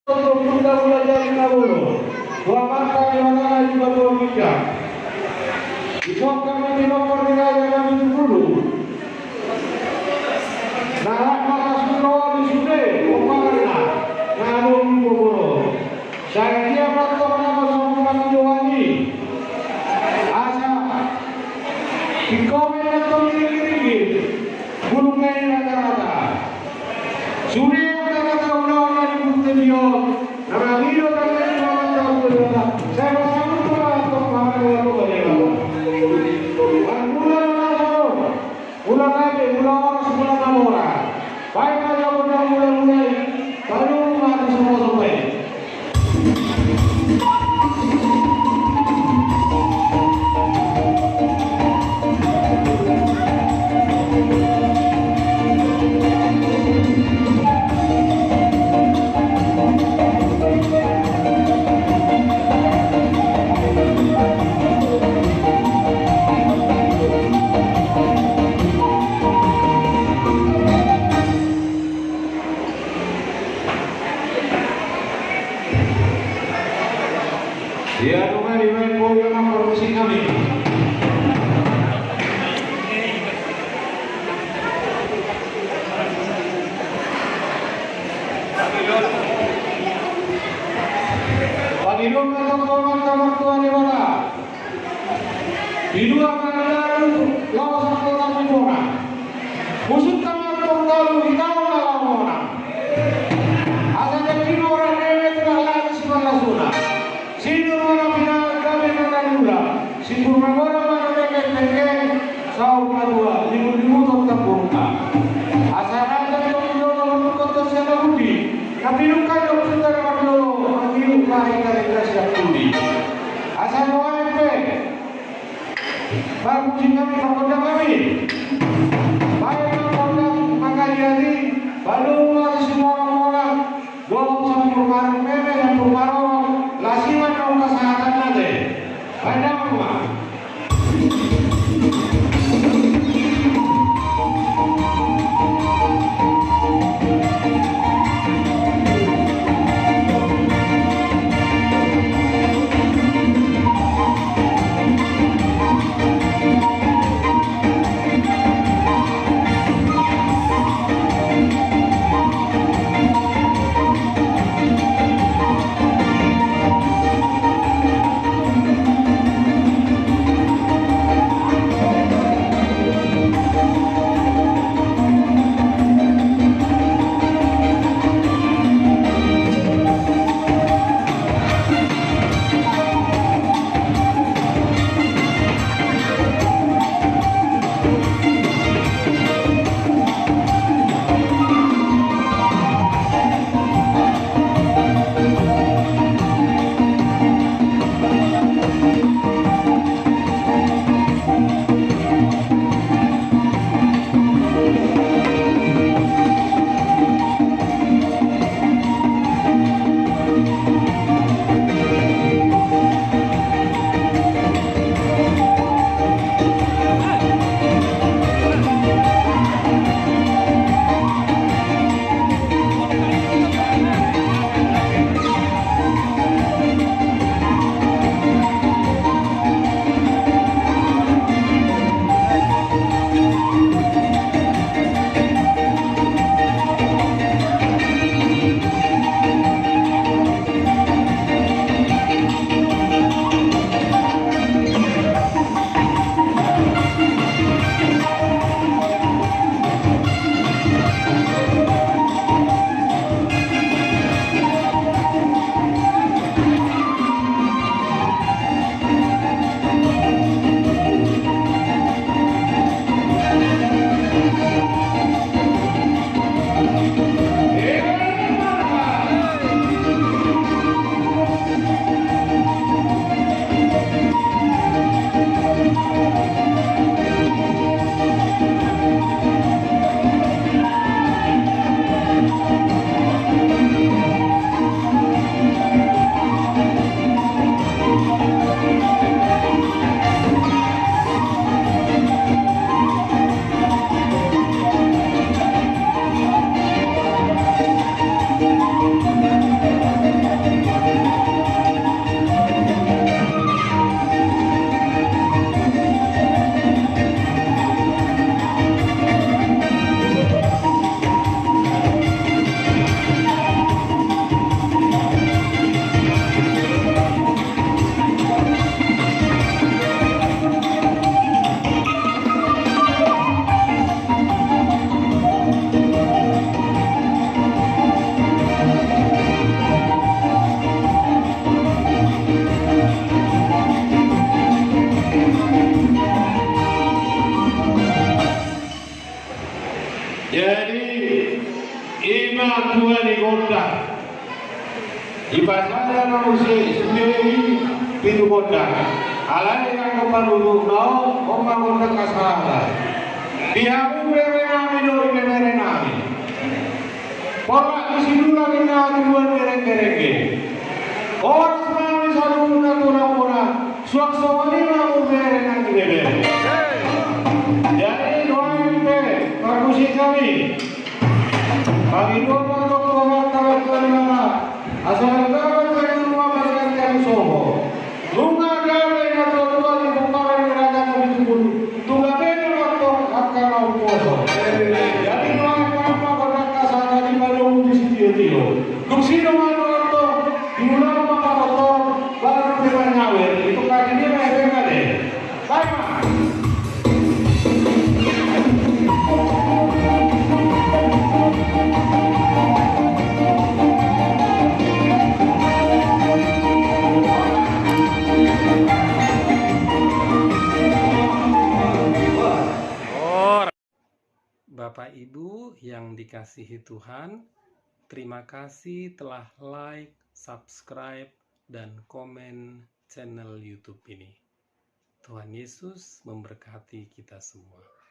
Sudah mulai dari dahulu. Dua mata yang mana juga dua bijak. Isok kami di nomor nilai kami dulu. Nah, maka sudah disude, umpamanya, ngalung buru. Saya dia melakukan nama sombong Johani. Asa, di komen atau tinggi, gunungnya rata-rata. Sudah rata-rata undang-undang di Buktibion. Nama video kalian saya bersama untuk mengambil Mula kami, mula orang sebulan orang. Baik aja mulai, baru mati semua. Ya, rumah di main bola nomor musik kami. Bagi dua kamar tua di mana? Di dua kamar lawas satu kami bola. Musuh kamar tunggal di tahun lawan. Ada jadi orang nenek lagi sebelah sana. Sino orang pinang kami menangula, si Purmagora mana mereka saw padua, limu tetap buka. Asaran dan jodoh untuk kota siapa budi, tapi luka yang sudah berdoa, mengilu kari siap budi. Asal OMP, bagus kami perkoda kami, baik perkoda Magaliani, baru semua orang, dua sama Purmarong Meme dan Purmarong. Lasiman dong kesehatan nanti. Ada apa? Ibadah manusia sendiri pintu kota. Alai yang kepaludu nau, oma kota kasara. Dihamu berenami doi berenami. Pola isidura kita tujuan bereng-berengge. Orang semua satu muda pura-pura. Suakso wanita mau berenang bereng. Jadi doa MP, perkusi kami. Bagi dua untuk kawan-kawan kelima. Asal kawan dengan semua masyarakat yang soho. Lunga gawe atau dua di bukaran kerajaan tersebut. Tunggal ini waktu akan oposo. Jadi doa apa kodak kasar di Bandung di Sitio. Duksino mano atau diulang apa kotor baru kita nyawer. Itu kali ini mereka deh. Baik. Bapak Ibu yang dikasihi Tuhan, terima kasih telah like, subscribe, dan komen channel YouTube ini. Tuhan Yesus memberkati kita semua.